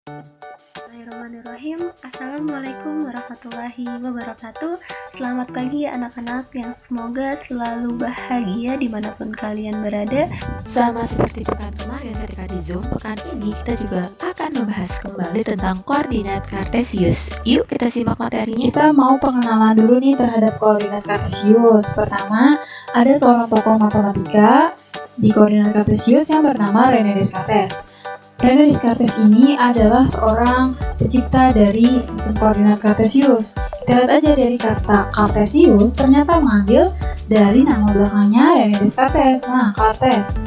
Bismillahirrahmanirrahim. Assalamualaikum warahmatullahi wabarakatuh. Selamat pagi anak-anak yang semoga selalu bahagia dimanapun kalian berada. Sama seperti pekan kemarin ketika di Zoom, pekan ini kita juga akan membahas kembali tentang koordinat kartesius. Yuk kita simak materinya. Kita mau pengenalan dulu nih terhadap koordinat kartesius. Pertama, ada seorang tokoh matematika di koordinat kartesius yang bernama René Descartes. René Descartes ini adalah seorang pencipta dari sistem koordinat kartesius. Kita lihat aja dari kata kartesius ternyata mengambil dari nama belakangnya René Descartes. Nah, Cartes.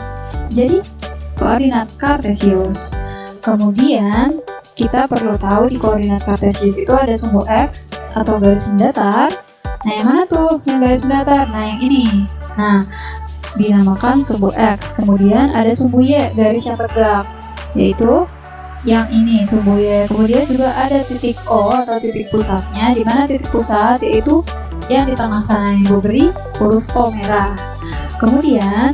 Jadi, koordinat kartesius. Kemudian, kita perlu tahu di koordinat kartesius itu ada sumbu X atau garis mendatar. Nah, yang mana tuh yang garis mendatar? Nah, yang ini. Nah, dinamakan sumbu X. Kemudian ada sumbu Y, garis yang tegak, yaitu yang ini sumbu Y. Kemudian juga ada titik O atau titik pusatnya, di mana titik pusat yaitu yang di tengah sana yang gue beri huruf O merah. Kemudian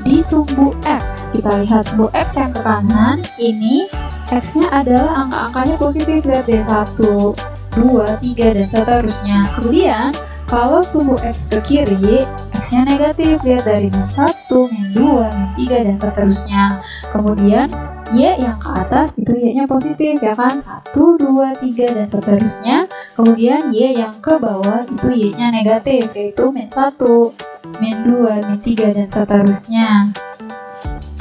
di sumbu X, kita lihat sumbu X yang ke kanan, ini X-nya adalah angka-angkanya positif, lihat deh 1, 2, 3, dan seterusnya. Kemudian kalau sumbu X ke kiri, X-nya negatif, lihat dari min 1, min 2, min 3, dan seterusnya. Kemudian Y yang ke atas itu Y-nya positif, ya kan? 1, 2, 3, dan seterusnya. Kemudian Y yang ke bawah itu Y-nya negatif, yaitu min 1, min 2, min 3, dan seterusnya.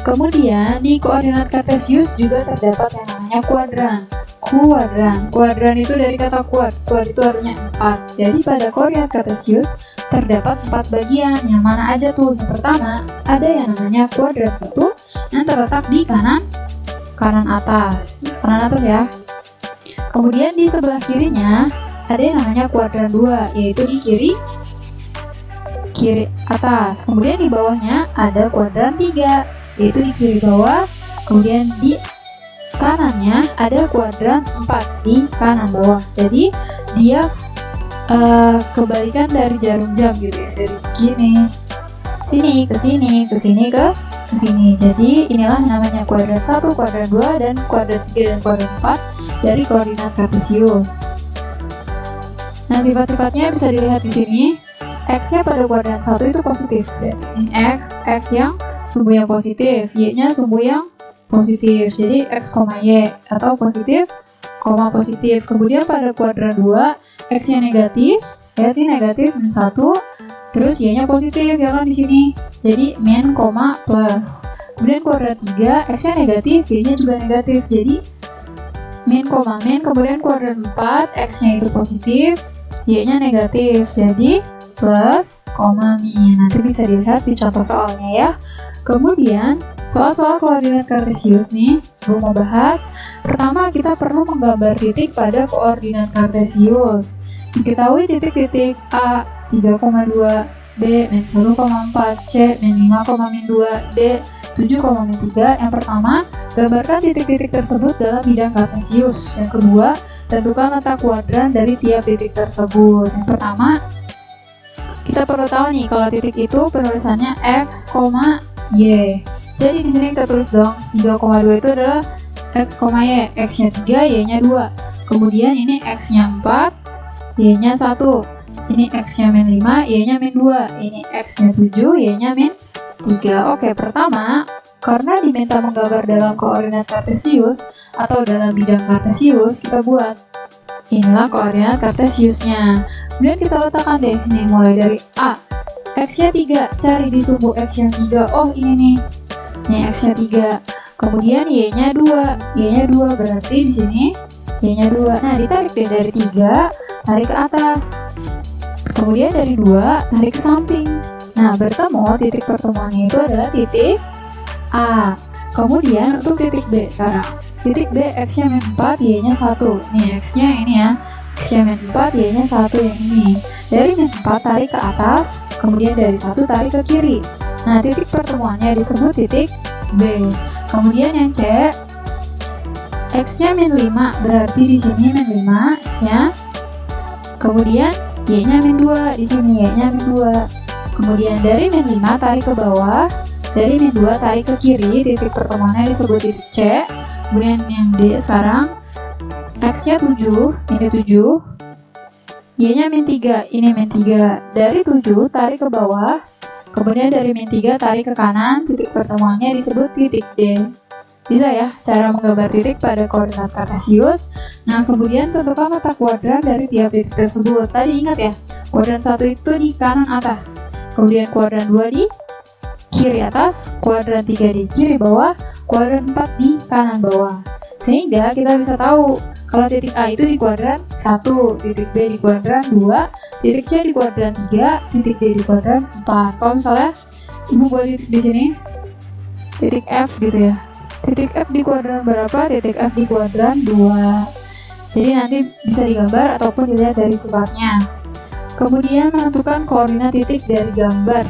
Kemudian di koordinat kartesius juga terdapat yang namanya kuadran. Kuadran itu dari kata kuad itu artinya 4. Jadi pada koordinat kartesius terdapat 4 bagian. Yang mana aja tuh? Yang pertama, ada yang namanya kuadran 1 yang terletak di kanan atas ya. Kemudian di sebelah kirinya ada yang namanya kuadran 2, yaitu di kiri atas. Kemudian di bawahnya ada kuadran 3, yaitu di kiri bawah. Kemudian di kanannya ada kuadran 4 di kanan bawah. Jadi dia kebalikan dari jarum jam gitu ya, dari gini sini ke sini, ke sini ke sini. Jadi inilah namanya kuadran 1, kuadran 2, dan kuadran 3 dan kuadran 4 dari koordinat kartesius. Nah, sifat-sifatnya bisa dilihat di sini. X-nya pada kuadran 1 itu positif. Ini X yang sumbu yang positif, Y-nya sumbu yang positif. Jadi X, Y atau positif, positif. Kemudian pada kuadran 2, X-nya negatif, lihat ini negatif min 1. Terus Y-nya positif, ya kan di sini. Jadi min, plus. Kemudian kuadran 3, X-nya negatif, Y-nya juga negatif. Jadi min, kemudian kuadran 4, X-nya itu positif, Y-nya negatif. Jadi plus, min. Nanti bisa dilihat di contoh soalnya ya. Kemudian soal-soal koordinat kartesius nih, gue mau bahas. Pertama, kita perlu menggambar titik pada koordinat kartesius. Diketahui titik-titik A 3,2, B min 1,4, C min 5, min 2, D 7, min 3. Yang pertama, gambarkan titik-titik tersebut dalam bidang kartesius. Yang kedua, tentukan letak kuadran dari tiap titik tersebut. Yang pertama, kita perlu tahu nih kalau titik itu penulisannya X, Y. Jadi di sini kita tulis dong 3,2 itu adalah X, Y. X-nya 3, Y-nya 2. Kemudian ini X-nya 4, Y-nya 1. Ini X-nya min 5, Y-nya min 2. Ini X-nya 7, Y-nya min 3. Oke, pertama, karena diminta menggambar dalam koordinat kartesius atau dalam bidang kartesius, kita buat. Inilah koordinat kartesiusnya. Kemudian kita letakkan deh, nih mulai dari A. X-nya 3, cari di sumbu X yang 3. Oh, ini nih. Nih X-nya 3. Kemudian Y-nya 2. Y-nya 2 berarti di sini Y-nya 2. Nah, ditarik deh dari 3, tarik ke atas. Kemudian dari 2, tarik ke samping. Nah, bertemu, titik pertemuannya itu adalah titik A. Kemudian untuk titik B sekarang. Titik B, X-nya min 4, Y-nya 1. Nih, X-nya ini ya. X-nya min 4, Y-nya 1 yang ini. Dari min 4, tarik ke atas. Kemudian dari 1, tarik ke kiri. Nah, titik pertemuannya disebut titik B. Kemudian yang C, X-nya min 5, berarti di sini min 5, X-nya. Kemudian Y-nya min 2, di sini Y-nya min 2. Kemudian dari min 5 tarik ke bawah, dari min 2 tarik ke kiri, titik pertemuannya disebut titik C. Kemudian yang D sekarang, X-nya 7, ini 7. Y-nya min 3, ini min 3. Dari 7 tarik ke bawah, kemudian dari min 3 tarik ke kanan, titik pertemuannya disebut titik D. Bisa ya cara menggambar titik pada koordinat kartesius. Nah, kemudian tentukan letak kuadran dari tiap titik tersebut. Tadi ingat ya, kuadran 1 itu di kanan atas, kemudian kuadran 2 di kiri atas, kuadran 3 di kiri bawah, kuadran 4 di kanan bawah. Sehingga kita bisa tahu kalau titik A itu di kuadran 1, titik B di kuadran 2, titik C di kuadran 3, titik D di kuadran 4. Kalau misalnya Ibu buat titik di sini, titik F gitu ya. Titik F di kuadran berapa? Titik F di kuadran 2. Jadi nanti bisa digambar ataupun dilihat dari sifatnya. Kemudian menentukan koordinat titik dari gambar.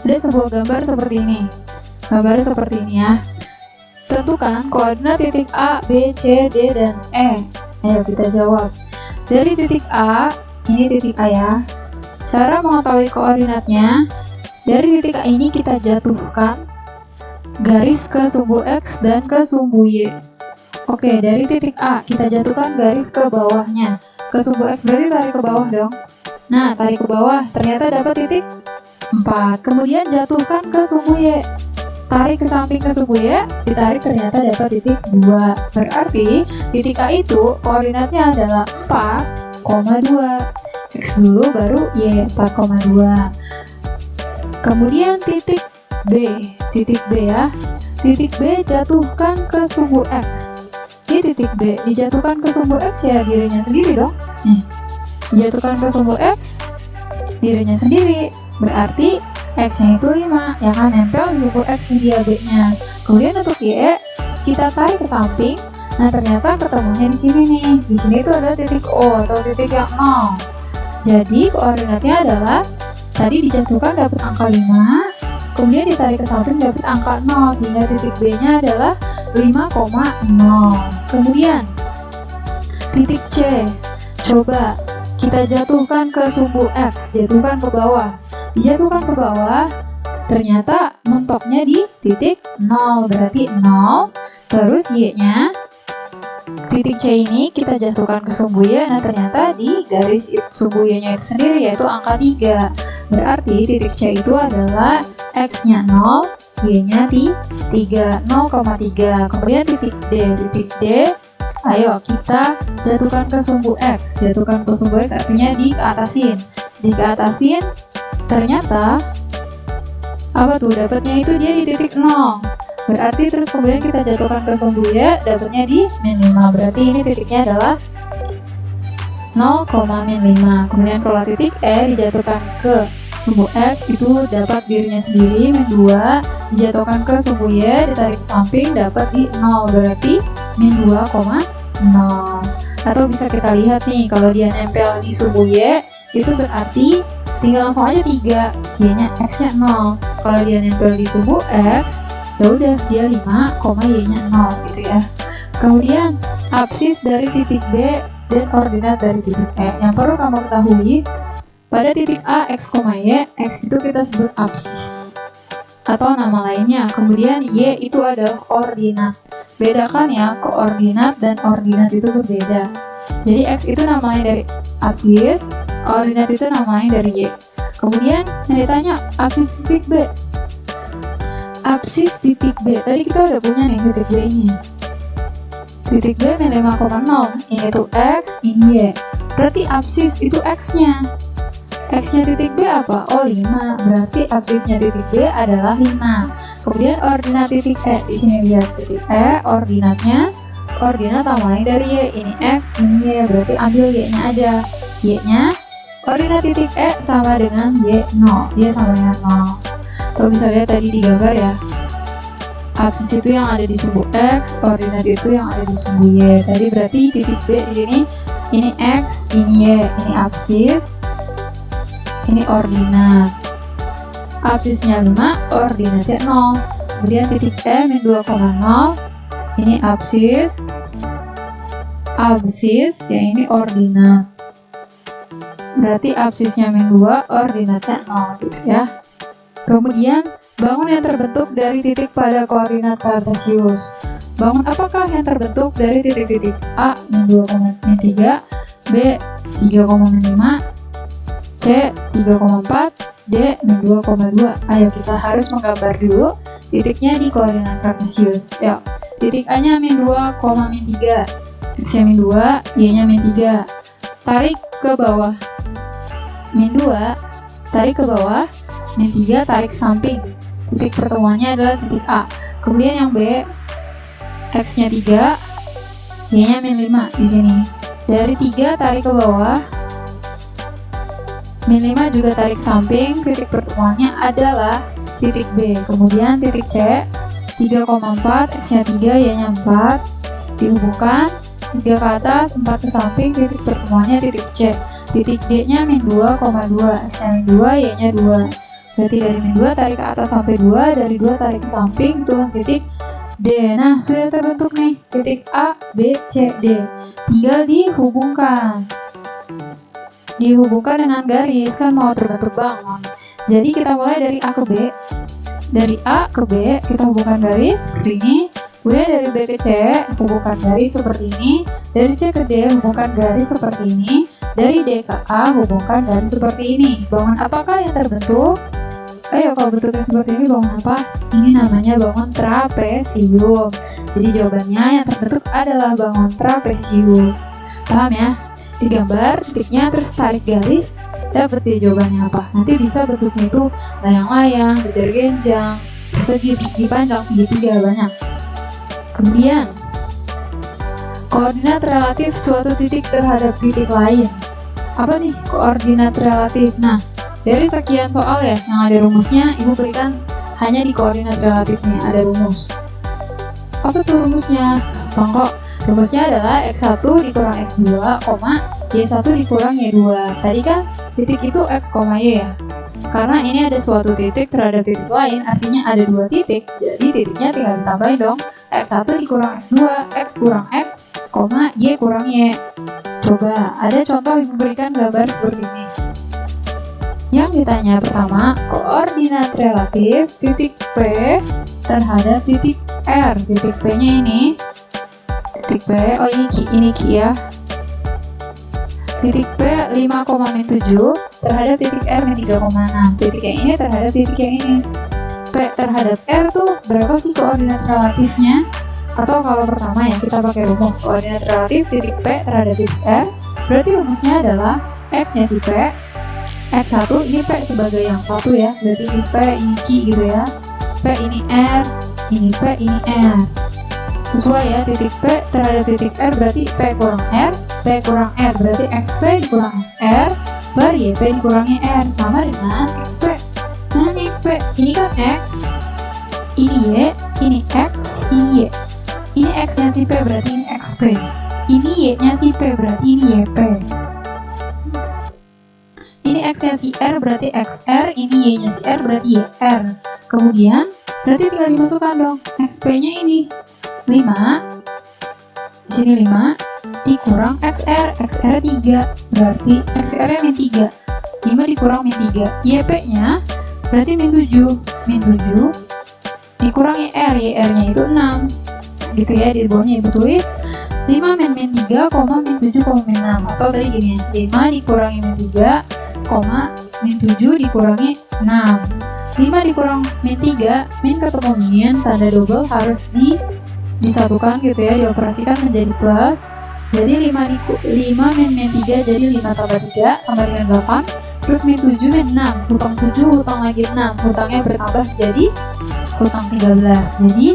Ada sebuah gambar seperti ini. Gambarnya seperti ini ya. Tentukan koordinat titik A, B, C, D, dan E. Ayo kita jawab. Dari titik A, ini titik A ya. Cara mengetahui koordinatnya, dari titik A ini kita jatuhkan garis ke sumbu X dan ke sumbu Y. Oke, dari titik A kita jatuhkan garis ke bawahnya. Ke sumbu X berarti tarik ke bawah dong. Nah, tarik ke bawah, ternyata dapat titik 4. Kemudian jatuhkan ke sumbu Y. Tarik ke samping ke sumbu Y, ditarik ternyata dapat titik 2. Berarti titik A itu koordinatnya adalah 4,2. X dulu baru Y 4,2. Kemudian titik B ya. Titik B jatuhkan ke sumbu X. Di titik B dijatuhkan ke sumbu X ya dirinya sendiri dong. Dijatuhkan ke sumbu X dirinya sendiri. Berarti X-nya itu 5, ya kan, nempel di sumbu X di dia B-nya. Kemudian untuk Y kita tarik ke samping. Nah, ternyata ketemunya di sini nih. Di sini itu ada titik O atau titik yang 0. Jadi koordinatnya adalah tadi dijatuhkan dapat angka 5. Kemudian ditarik ke samping dapat angka 0, sehingga titik B-nya adalah 5,0. Kemudian titik C, coba kita jatuhkan ke sumbu X, jatuhkan ke bawah. Dijatuhkan ke bawah, ternyata mentoknya di titik 0, berarti 0. Terus Y-nya, titik C ini kita jatuhkan ke sumbu Y, nah ternyata di garis sumbu Y-nya itu sendiri yaitu angka 3. Berarti titik C itu adalah X-nya 0, Y-nya 3, 0,3. Kemudian titik D, ayo kita jatuhkan ke sumbu X. Jatuhkan ke sumbu X artinya dikeatasin. Dikeatasin, ternyata apa tuh? Dapatnya itu dia di titik 0. Berarti terus kemudian kita jatuhkan ke sumbu Y, dapatnya di min 5. Berarti ini titiknya adalah 0,-5. Kemudian kalau titik E dijatuhkan ke sumbu X itu dapat dirinya sendiri min 2, dijatuhkan ke sumbu Y ditarik ke samping dapat di 0, berarti min 2,0. Atau bisa kita lihat nih, kalau dia nempel di sumbu Y itu berarti tinggal langsung aja 3, Y-nya X-nya 0. Kalau dia nempel di sumbu X ya udah dia 5, Y-nya 0 gitu ya. Kemudian absis dari titik B dan koordinat dari titik E. Yang perlu kamu ketahui, pada titik A, X, Y, X itu kita sebut absis atau nama lainnya. Kemudian Y itu adalah ordinat. Bedakan ya, koordinat dan ordinat itu berbeda. Jadi X itu namanya dari absis, ordinat itu namanya dari Y. Kemudian yang ditanya absis titik B. Absis titik B, tadi kita udah punya nih titik B ini. Titik B min 5,0, ini tuh X, ini Y. Berarti absis itu X-nya. X-nya titik B apa? Oh 5, berarti absisnya titik B adalah 5. Kemudian ordinat titik E, di sini lihat titik E, ordinatnya, ordinat sama lain dari Y, ini X, ini Y, berarti ambil Y-nya aja. Y-nya, ordinat titik E sama dengan Y 0, dia sama dengan 0. Tuh bisa lihat tadi di gambar ya. Absis itu yang ada di sumbu X, ordinat itu yang ada di sumbu Y. Tadi berarti titik B di sini, ini X, ini Y, ini absis. Ini ordinat. Absisnya 5, ordinatnya 0. Kemudian titik E min 2,0. Ini absis. Absis yang ini ordinat. Berarti absisnya min 2, ordinatnya 0 gitu ya. Kemudian Bangun yang terbentuk dari titik pada koordinat kartesius. Bangun apakah yang terbentuk dari titik-titik A, min 2,3, B, 3,5, C, 3,4, D, min 2,2. Ayo kita harus menggambar dulu titiknya di koordinat kartesius. Yuk, titik A-nya min 2,3, X-nya min 2, Y-nya min 3. Tarik ke bawah. Min 2, tarik ke bawah, min 3, tarik samping. Titik pertemuannya adalah titik A. Kemudian yang B, X-nya 3, Y-nya min 5 di sini. Dari 3 tarik ke bawah, min 5 juga tarik samping. Titik pertemuannya adalah titik B. Kemudian titik C, 3,4, X-nya 3, Y-nya 4. Dihubungkan 3 ke atas, 4 ke samping. Titik pertemuannya titik C. Titik D-nya min 2,2, X-nya min 2, Y-nya 2. Berarti dari min 2 tarik ke atas sampai 2, dari 2 tarik ke samping, itulah titik D. Nah, sudah terbentuk nih titik A, B, C, D. Tinggal dihubungkan. Dihubungkan dengan garis, kan mau terbentuk bangun. Jadi kita mulai dari A ke B. Dari A ke B, kita hubungkan garis seperti ini. Kemudian dari B ke C, hubungkan garis seperti ini. Dari C ke D, hubungkan garis seperti ini. Dari D ke A, hubungkan garis seperti ini. Bangun apakah yang terbentuk? Ayo, kalau bentuknya seperti ini, bangun apa? Ini namanya bangun trapesium. Jadi jawabannya yang terbentuk adalah bangun trapesium. Paham ya? Digambar titiknya, terus tarik garis, dapat deh jawabannya apa. Nanti bisa bentuknya itu layang-layang, bergenjang, persegi panjang, segitiga, banyak. Kemudian koordinat relatif suatu titik terhadap titik lain. Apa nih koordinat relatif? Nah, dari sekian soal ya yang ada rumusnya, Ibu berikan hanya di koordinat relatifnya ada rumus. Apa tuh rumusnya? Gampang kok. Rumusnya adalah X1 dikurang X2, Y1 dikurang Y2. Tadi kan titik itu X, Y ya. Karena ini ada suatu titik terhadap titik lain, artinya ada dua titik. Jadi titiknya tinggal ditambahin dong. X1 dikurang X2, X kurang X, Y kurang Y. Coba, ada contoh yang memberikan gambar seperti ini. Yang ditanya pertama, koordinat relatif titik P terhadap titik R. Titik P-nya ini, titik P, oh ini Q ya. Titik P 5,7 terhadap titik R 3,6. Titik yang ini terhadap titik yang ini. P terhadap R tuh berapa sih koordinat relatifnya? Atau kalau pertama ya kita pakai rumus koordinat relatif titik P terhadap titik R. Berarti rumusnya adalah X-nya si P, X1 ini P sebagai yang satu ya. Berarti ini P, ini Q gitu ya. P ini R, ini P, ini R. Sesuai ya, titik P terhadap titik R berarti P kurang R, P kurang R berarti XP dikurang XR, bar YP dikurangi R sama dengan XP. Nah ini XP, ini kan X, ini Y, ini X, ini Y. Ini X-nya si P berarti ini XP. Ini Y-nya si P berarti ini YP. Ini X-nya si R berarti XR, ini Y-nya si R berarti YR. Kemudian berarti tinggal dimasukkan dong XP-nya ini 5, di sini 5 dikurang XR, XR 3 berarti XR-nya min 3, 5 dikurang min 3, YP-nya berarti min 7 dikurang YR, YR-nya itu 6 gitu ya. Di bawahnya Ibu tulis 5 min 3, min 7, min 6. Atau tadi gini ya, 5 dikurangi min 3, min 7 dikurangi 6. 5 dikurang min 3, min ketemu min, tanda double harus disatukan gitu ya, dioperasikan menjadi plus. Jadi 5 min 3 jadi 5 tambah 3 sama dengan 8. Terus min 7 min 6, hutang 7 hutang lagi 6, hutangnya bertambah jadi hutang 13. Jadi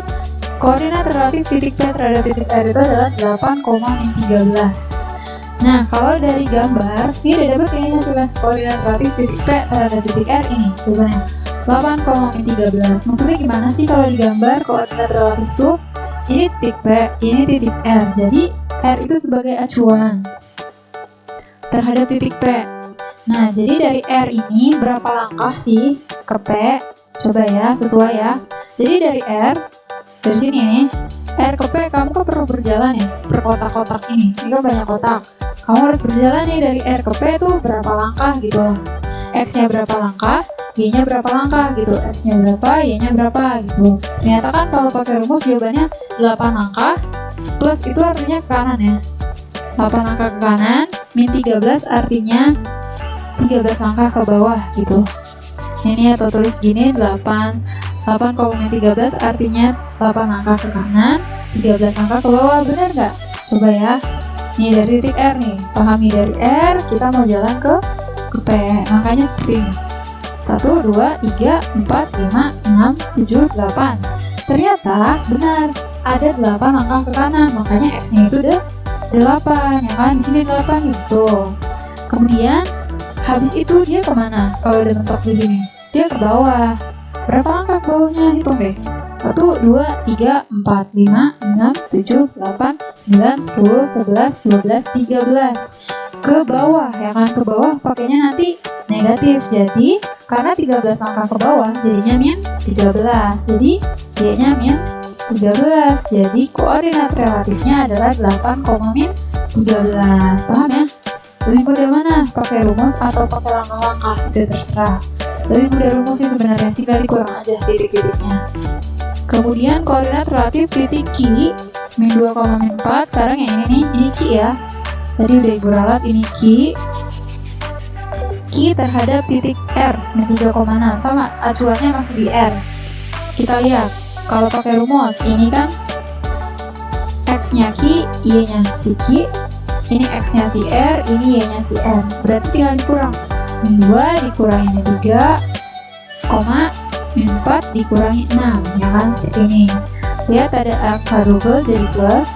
koordinat relatif titik P terhadap titik R itu adalah 8, min 13. Nah kalau dari gambar ini udah dapat kayaknya hasilnya koordinat relatif titik P terhadap titik R ini jawabannya 8, min 13. Maksudnya gimana sih kalau digambar koordinat relatif itu? Ini titik P, ini titik R. Jadi R itu sebagai acuan terhadap titik P. Nah, jadi dari R ini berapa langkah sih ke P? Coba ya, sesuai ya. Jadi dari R, dari sini nih, R ke P kamu kan perlu berjalan ya, per kotak-kotak ini. Ini kan banyak kotak. Kamu harus berjalan nih dari R ke P tuh berapa langkah gitu. X-nya berapa langkah, Y-nya berapa langkah gitu. X-nya berapa, Y-nya berapa gitu. Ternyata kan kalau pakai rumus jawabannya 8 langkah plus itu artinya ke kanan ya. 8 langkah ke kanan min 13 artinya 13 langkah ke bawah gitu. Ini atau tulis gini 8 min 13 artinya 8 langkah ke kanan, 13 langkah ke bawah. Benar nggak? Coba ya. Ini dari titik R nih. Pahami dari R, kita mau jalan ke P. Angkanya seperti ini. 1, 2, 3, 4, 5, 6, 7, 8. Ternyata benar, ada 8 langkah ke kanan, makanya X-nya itu udah 8, ya kan? Di sini 8 gitu. Kemudian habis itu dia kemana? Kalau udah mentok di sini, dia ke bawah. Berapa langkah ke bawahnya? Hitung deh. 1, 2, 3, 4, 5, 6, 7, 8, 9, 10, 11, 12, 13. Ke bawah, ya kan? Ke bawah pakainya nanti negatif. Jadi, karena 13 langkah ke bawah, jadinya min 13. Jadi, Y-nya min 13. Jadi, koordinat relatifnya adalah 8, min 13. Paham ya? Lebih mudah mana? Pakai rumus atau pakai langkah-langkah? Itu terserah. Lebih mudah rumus sih sebenarnya, tinggal dikurang aja titik-titiknya. Kemudian koordinat relatif titik Q min 2, min 4. Sekarang yang ini nih, ini Q ya. Tadi udah ibu ralat, ini Q terhadap titik R min 3,6. Sama, acuannya masih di R. Kita lihat, kalau pakai rumus, ini kan X-nya Q, Y-nya si Q. Ini X-nya si R, ini Y-nya si R. Berarti tinggal dikurang. Min 2 dikurangi min 3, min 4 dikurangi 6, ya kan? Seperti ini. Lihat ada angka double jadi plus.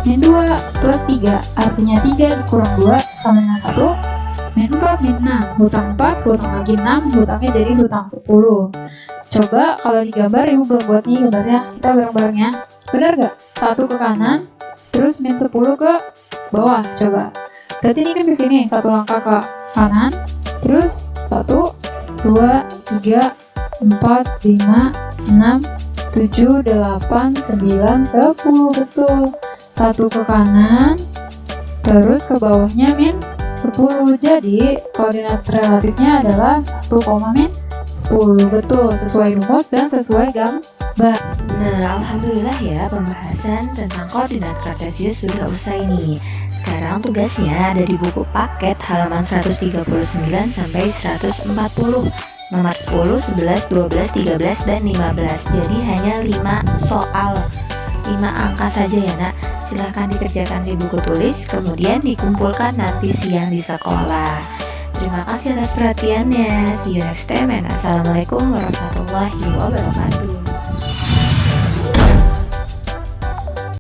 Min 2 plus 3, artinya 3 dikurang 2 sama dengan 1. Min 4, min 6. Hutang 4, hutang lagi 6, hutangnya jadi hutang 10. Coba kalau digambar, ibu belum buat nih gambarnya. Kita bareng-bareng ya. Benar gak? 1 ke kanan, terus min 10 ke bawah. Coba. Berarti ini kan ke sini, 1 langkah ke kanan, terus 1, 2, 3, 4, 5, 6, 7, 8, 9, 10. Betul. 1 ke kanan, terus ke bawahnya min 10. Jadi koordinat relatifnya adalah 1, min 10. Betul, sesuai rumus dan sesuai gambar. Nah, alhamdulillah ya, pembahasan tentang koordinat kartesius sudah usai nih. Sekarang tugasnya ada di buku paket halaman 139 sampai 140, nomor 10, 11, 12, 13, dan 15. Jadi hanya 5 soal, 5 angka saja ya nak. Silahkan dikerjakan di buku tulis, kemudian dikumpulkan nanti siang di sekolah. Terima kasih atas perhatiannya. See you next time and assalamualaikum warahmatullahi wabarakatuh.